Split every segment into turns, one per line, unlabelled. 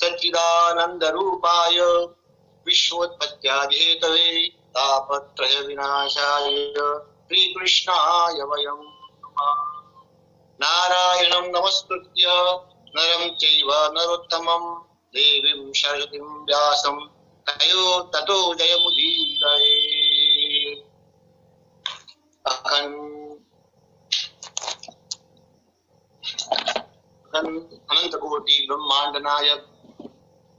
सच्चिदानंद रूपाय विश्वोत्पत्त्यादिहेतवे तापत्रय विनाशाय श्रीकृष्णाय वयं नमः। नारायणं नमस्कृत्य नरं चैव नरोत्तमं देवीं सरस्वतीं व्यासं ततो जयमुदीरये। अनंत कोटि ब्रह्मांड नायक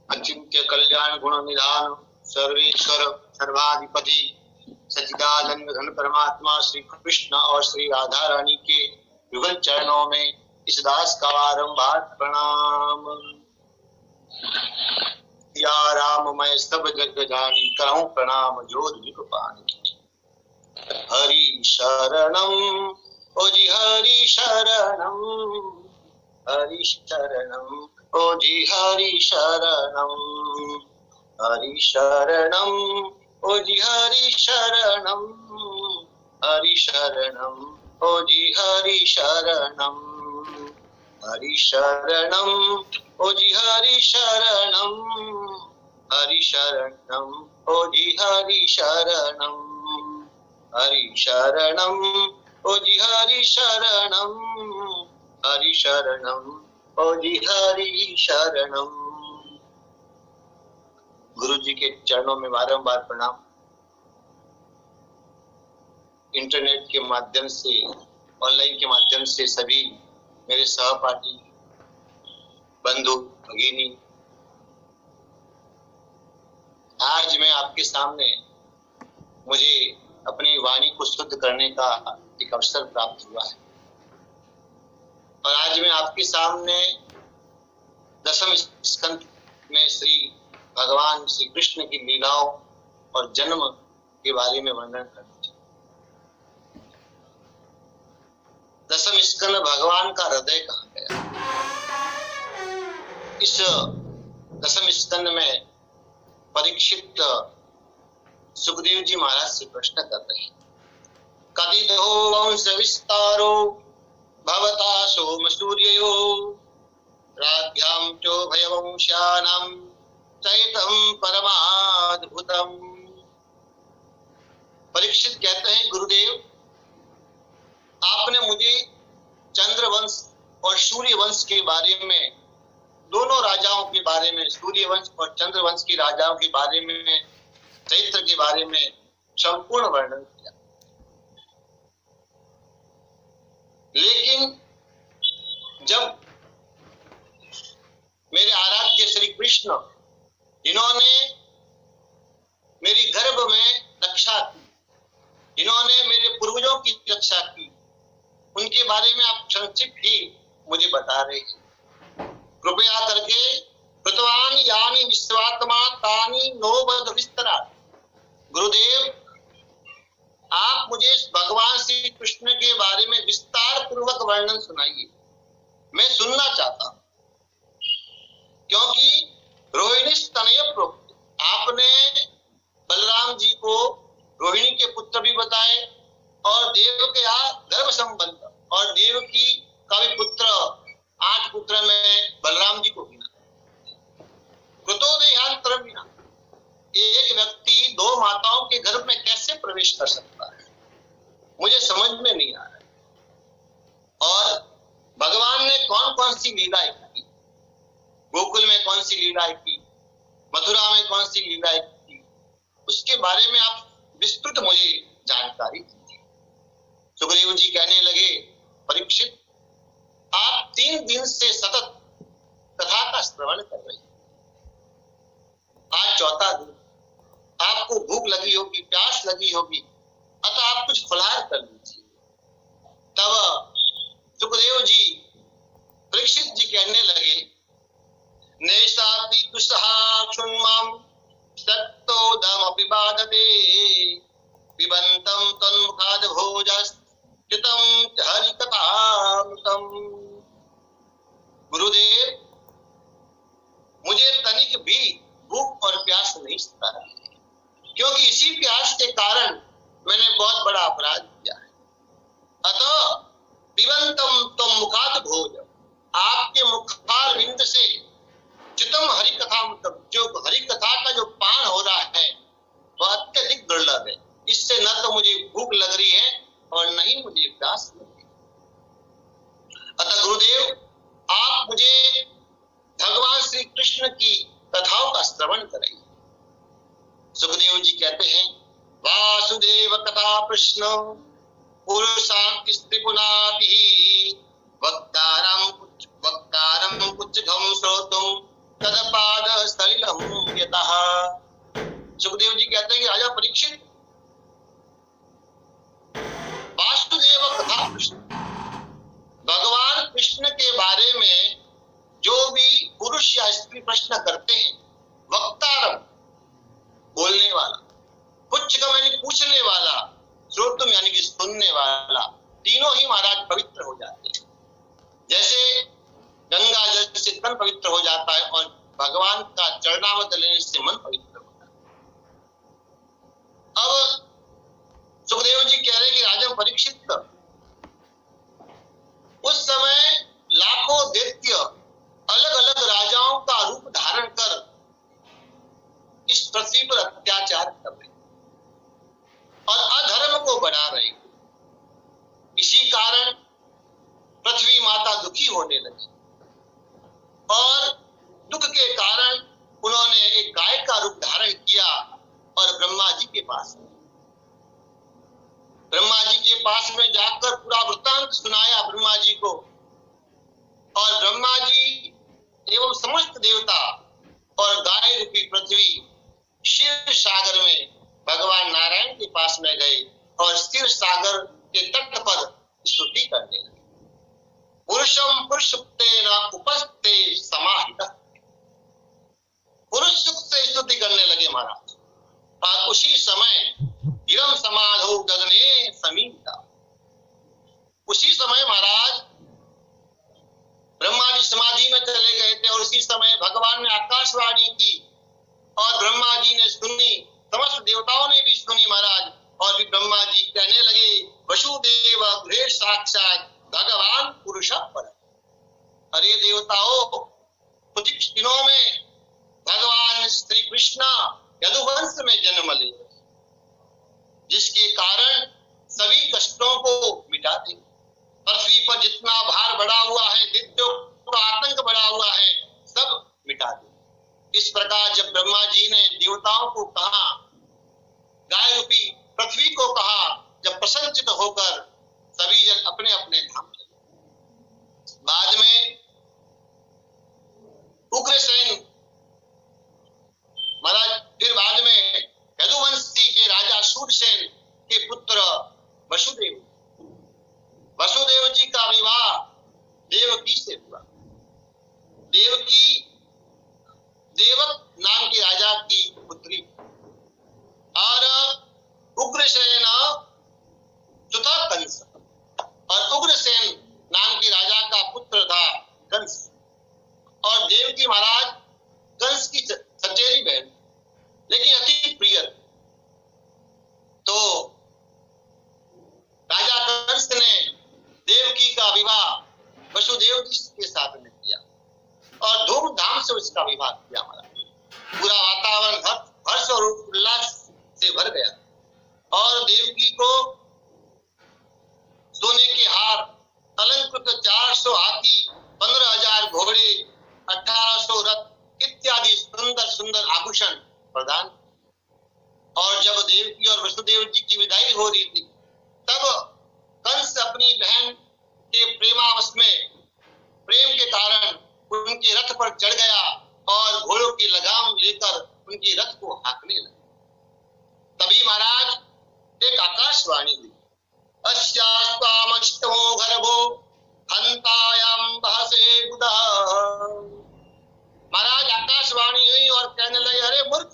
अचिंत्य कल्याण गुण निधान सर्वेश्वर सर्वाधिपति सच्चिदानंद घन परमात्मा श्री कृष्ण और श्री राधा रानी के युगल चरणों में इस दास का बारंबार प्रणाम। या राम मैं सब जग जानी करहूं प्रणाम जोर पानी। हरि शरणम ओ जी हरि शरणम, हरि शरणम ओ जी हरि शरणम, हरि शरणम ओ जी हरि शरणम, हरि शरणम ओ जी हरि शरणम, हरि शरणम ओ जी हरि शरणम, हरि शरणम ओ जी हरि शरणम, हरि शरणम ओ जी हरि शरणम, हरि शरणम ओ जी हरि शरणम। गुरु जी के चरणों में बारंबार प्रणाम। इंटरनेट के माध्यम से, ऑनलाइन के माध्यम से सभी मेरे सहपाठी बंधु भगिनी, आज मैं आपके सामने, मुझे अपनी वाणी को शुद्ध करने का एक अवसर प्राप्त हुआ है और आज मैं आपके सामने दशम स्कंद में श्री भगवान श्री कृष्ण की लीलाओं और जन्म के बारे में वर्णन करना चाहूँ। दशम स्कंद भगवान का हृदय कहा गया। इस दशम स्कंद में परीक्षित सुखदेव जी महाराज से प्रश्न कर रहे हैं। कथितो वंश विस्तारो भवता सोम सूर्यो राज्ञां चोभयवंशानां चैतं परमाद्भुतम्। परीक्षित कहते हैं, गुरुदेव आपने मुझे चंद्रवंश और सूर्य वंश के बारे में, दोनों राजाओं के बारे में, सूर्य वंश और चंद्रवंश के राजाओं के बारे में, चैत्र के बारे में संपूर्ण वर्णन किया। लेकिन जब मेरे आराध्य श्री कृष्ण, जिन्होंने मेरी गर्भ में रक्षा की, जिन्होंने मेरे पूर्वजों की रक्षा की, उनके बारे में आप संक्षिप्त ही मुझे बता रहे हैं। कृपया करके कृतवान यानी विश्वात्मा तानी नोबद विस्तरा। गुरुदेव आप मुझे भगवान श्री कृष्ण के बारे में विस्तार पूर्वक वर्णन सुनाइए, मैं सुनना चाहता हूं। क्योंकि रोहिणी तनय प्रोक्त, आपने बलराम जी को रोहिणी के पुत्र भी बताए और देव के गर्भ संबंध और देव की का भी पुत्र, 8 पुत्र में बलराम जी को गिना। कृतोदेहांतर बिना एक व्यक्ति 2 माताओं के गर्भ में कैसे प्रवेश कर सकता है, मुझे समझ में नहीं आ रहा है। और भगवान ने कौन कौन सी लीलाएं की, गोकुल में कौन सी लीलाएं की, मथुरा में कौन सी लीलाएं की, उसके बारे में आप विस्तृत मुझे जानकारी दीजिए। सुखदेव जी कहने लगे, परीक्षित आप 3 दिन से सतत कथा का श्रवण कर रहे हैं। आज 4था दिन, आपको भूख लगी होगी, प्यास लगी होगी, अतः आप कुछ फलाहार कर लीजिए। तब सुखदेव जी परीक्षित जी कहने लगे, नैषापि दुस्सहा क्षुण्मां शक्तोदमपि बाधते पिबन्तं तन्मुखाद् भोजस्थितं हरिकथामृतम्। गुरुदेव मुझे तनिक भी भूख और प्यास नहीं सता है, क्योंकि इसी प्यास के कारण मैंने बहुत बड़ा अपराध किया है। अतः पिबंतम तुम मुखात भोज, आपके मुखार बिंद से चितम हरि नाम जो हरि कथा का जो पान हो रहा है वह अत्यधिक दुर्लभ है। इससे न तो मुझे भूख लग रही है और न ही मुझे प्यास लग रही। अतः गुरुदेव आप मुझे भगवान श्री कृष्ण की कथाओं का श्रवण कराइए। सुखदेव जी कहते हैं, वासुदेव कथा प्रश्न पुरुषां स्त्रीपुनाति वक्तारं कुच्छघं श्रोतुं तदपाद सलिलं यतः। सुखदेव जी कहते हैं कि राजा परीक्षित, वासुदेव कथा प्रश्न, भगवान कृष्ण के बारे में जो भी पुरुष या स्त्री प्रश्न करते हैं, वक्तारम बोलने वाला, कुच्छघम यानी पूछने वाला, श्रोतुम यानी कि सुनने वाला, तीनों ही महाराज पवित्र हो जाते हैं। जैसे गंगा जल से तन पवित्र हो जाता है और भगवान का चरणामृत लेने से मन पवित्र होता है। अब सुखदेव जी कह रहे हैं कि राजा परीक्षित, उस समय लाखों दैत्य अलग अलग राजाओं का रूप धारण कर इस पृथ्वी पर अत्याचार कर रहे और अधर्म को बढ़ा रहे। इसी कारण पृथ्वी माता दुखी होने लगी और दुख के कारण उन्होंने एक गाय का रूप धारण किया और ब्रह्मा जी के पास में जाकर पूरा वृत्तांत सुनाया ब्रह्मा जी को। और ब्रह्मा जी एवं समस्त देवता और गाय रूपी पृथ्वी क्षीर सागर में भगवान नारायण के पास में गए और क्षीर सागर के तट पर स्तुति करने लगे। पुरुषम पुरुषुक्तेन उपस्थे समाहितः, पुरुष सुख से स्तुति करने लगे महाराज। और उसी समय गिरम समाधो गगने समीता, उसी समय महाराज ब्रह्मा जी समाधि में चले गए थे और उसी समय भगवान ने आकाशवाणी की और ब्रह्मा जी ने सुनी, समस्त देवताओं ने भी सुनी महाराज। और भी ब्रह्मा जी कहने लगे, वसुदेव गृहे साक्षात भगवान पुरुष पर। अरे देवताओं, कुछ दिनों में भगवान श्री कृष्ण यदुवंश में जन्म ले, जिसके कारण सभी कष्टों को मिटा देंगे। पृथ्वी पर जितना भार बढ़ा हुआ है, दैत्यों का आतंक बढ़ा हुआ है, सब मिटा देंगे। इस प्रकार जब ब्रह्मा जी ने देवताओं को कहा, गाय रूपी पृथ्वी को कहा, जब प्रसन्नचित होकर सभी जन अपने अपने धाम चले। बाद में उग्रसेन महाराज, फिर बाद में यदुवंशी के राजा सूरसेन के पुत्र वसुदेव जी का विवाह देवकी से हुआ। देवकी देवक नाम के राजा की पुत्री और उग्रसेन सुता कंस, और उग्रसेन नाम के राजा का पुत्र था कंस। और देवकी महाराज कंस की सचेरी बहन, लेकिन अति प्रिय। तो राजा कंस ने देवकी का विवाह वसुदेव जी के साथ में किया और धूमधाम से उसका विवाह किया हमारा। पूरा वातावरण हर्ष और उल्लास से भर गया और देवकी को सोने के हार, अलंकृत 400 हाथी, 15,000 घोड़े, 1800 रथ इत्यादि सुंदर सुंदर आभूषण प्रदान। और जब देवकी और वसुदेव जी की विदाई हो रही थी, तब कंस अपनी बहन के प्रेमावश में, प्रेम के कारण उनके रथ पर चढ़ गया और घोड़ों की लगाम लेकर उनके रथ को हाँकने लगा। तभी महाराज एक आकाशवाणी हुई, अस्यास्त्वामष्टमो गर्भो हंतायाम बहसे बुधा। महाराज आकाशवाणी हुई और कहने लगे, अरे मूर्ख,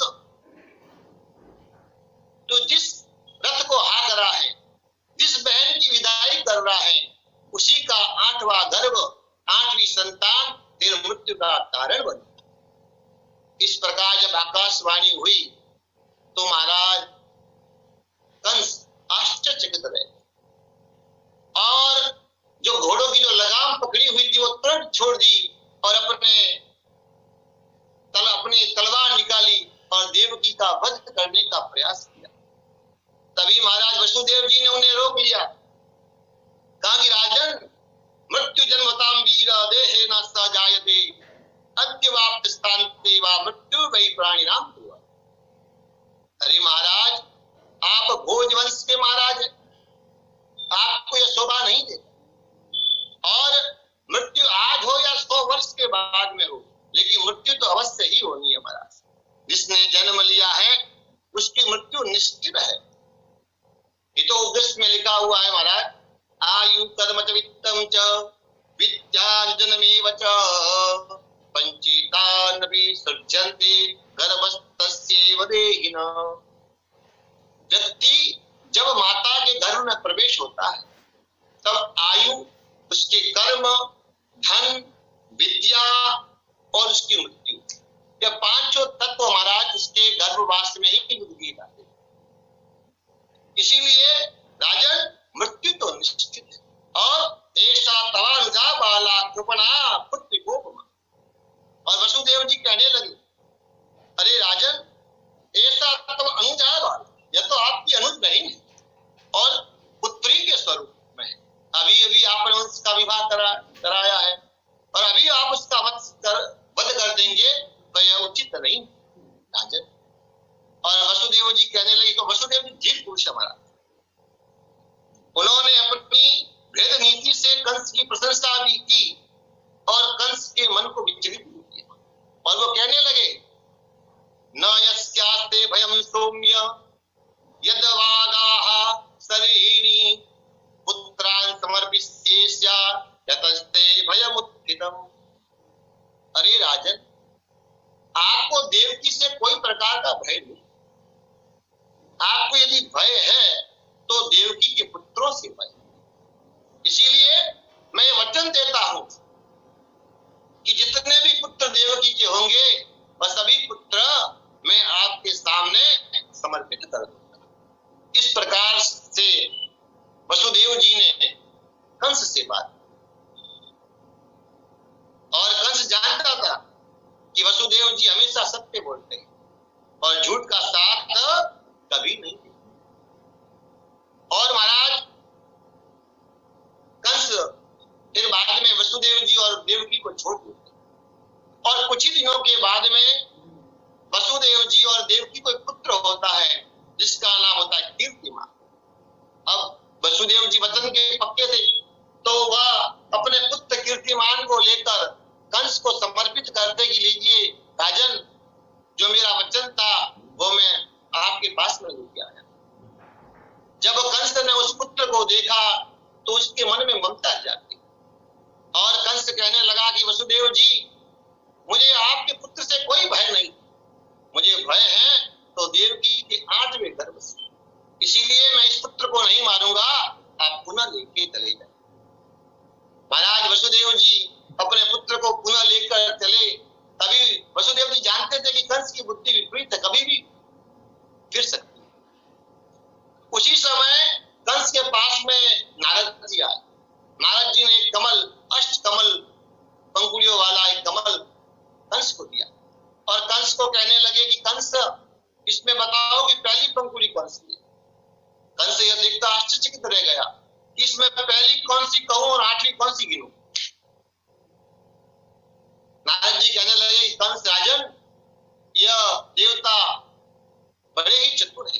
तो जिस रथ को हाँक रहा है, जिस बहन की विदाई कर रहा है, उसी का 8वां गर्भ, 8वीं संतान तेरे मृत्यु का कारण बनी। इस प्रकार जब आकाशवाणी हुई तो महाराज कंस आश्चर्यचकित रहे और जो घोड़ों की जो लगाम पकड़ी हुई थी वो तुरंत छोड़ दी और अपने का वध करने का प्रयास किया। तभी महाराज वसुदेव जी ने उन्हें रोक लिया, कहा कि राजन, मृत्यु जन्मताम वीर देहे न स जायते अद्यवाप्त स्थान्ते वा मृत्यु वै प्राणिनाम हुआ। अरे महाराज, आप भोज वंश के महाराज हैं, आपको यह शोभा नहीं देता। और मृत्यु आज हो या 100 वर्ष के बाद में हो, लेकिन मृत्यु तो अवश्य ही होनी है महाराज। जिसने जन्म लिया है उसकी मृत्यु निश्चित है। ये तो उपदेश में लिखा हुआ है महाराज, आयु कर्म च वित्तम च विद्यार्जनमेव च पंचीतानपि सृज्यन्ते गर्भस्थस्यैव देहिनः। व्यक्ति जब माता के गर्भ में प्रवेश होता है तब आयु, उसके कर्म, धन, विद्या और उसकी मृत्यु, यह पांचों तत्व महाराज उसके गर्भवास में ही मिल जाते। इसीलिए राजन, मृत्यु तो निश्चित है। और ऐसा तवानुजा बाला कृपणा पुत्र गोपमा। और वसुदेव जी कहने लगे, अरे राजन, ऐसा तब अनुजा बाला, यह तो आपकी अनुज बहन है और पुत्री के स्वरूप में है। अभी अभी आपने उसका विवाह कराया है और अभी आप उसका वध कर देंगे तो यह उचित नहीं राजन। और वसुदेव जी कहने लगे, तो वसुदेव जी धीर पुरुष हमारा, उन्होंने अपनी भेद नीति से कंस की प्रशंसा भी की और कंस के मन को विचलित भी किया। और वो कहने लगे, न यस्यास्ते भयं सौम्य यद वागाः शरीरी पुत्रान् समर्पिष्येष्या यतस्ते भयमुत्थितम्। अरे राजन, आपको देवकी से कोई प्रकार का भय नहीं। आपको यदि भय है तो देवकी के पुत्रों से भय। इसीलिए मैं वचन देता हूं कि जितने भी पुत्र देवकी के होंगे वह सभी पुत्र मैं आपके सामने समर्पित कर दूंगा। इस प्रकार से वसुदेव जी ने कंस से बात। और कंस जानता था कि वसुदेव जी हमेशा सत्य बोलते हैं और झूठ का साथ कभी नहीं देते। और महाराज कंस फिर बाद में वसुदेव जी और देवकी को छोड़ देते और कुछ ही दिनों के बाद में वसुदेव जी और देवकी को एक पुत्र होता है जिसका नाम होता है कीर्तिमान। अब वसुदेव जी वचन के पक्के थे तो वह अपने पुत्र कीर्तिमान को लेकर कंस को समर्पित करते कि लीजिए राजन, जो मेरा वचन था वो मैं आपके पास में लेके आया। जब कंस ने उस पुत्र को देखा तो उसके मन में ममता जागी और कंस कहने लगा कि वसुदेव जी, मुझे आपके पुत्र से कोई भय नहीं, मुझे भय है तो देवकी के 8वें गर्भ से। इसीलिए मैं इस पुत्र को नहीं मारूंगा, आप पुनः लेके चले जाए। महाराज वसुदेव जी अपने पुत्र को पुनः लेकर चले। तभी वसुदेव जी जानते थे कि कंस की बुद्धि विपरीत है, कभी भी फिर सकती। उसी समय कंस के पास में नारद जी आए। नारद जी ने एक कमल, 8 कमल पंखुड़ियों वाला एक कमल कंस को दिया और कंस को कहने लगे कि कंस, इसमें बताओ कि पहली पंखुड़ी कौन सी है। कंस यह देखता आश्चर्यचकित रह गया कि इसमें पहली कौन सी कहूं और 8वीं कौन सी गिनूं। नारद जी कहने लगे, कंस राजन, यह देवता बड़े ही चतुर है,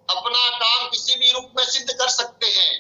अपना काम किसी भी रूप में सिद्ध कर सकते हैं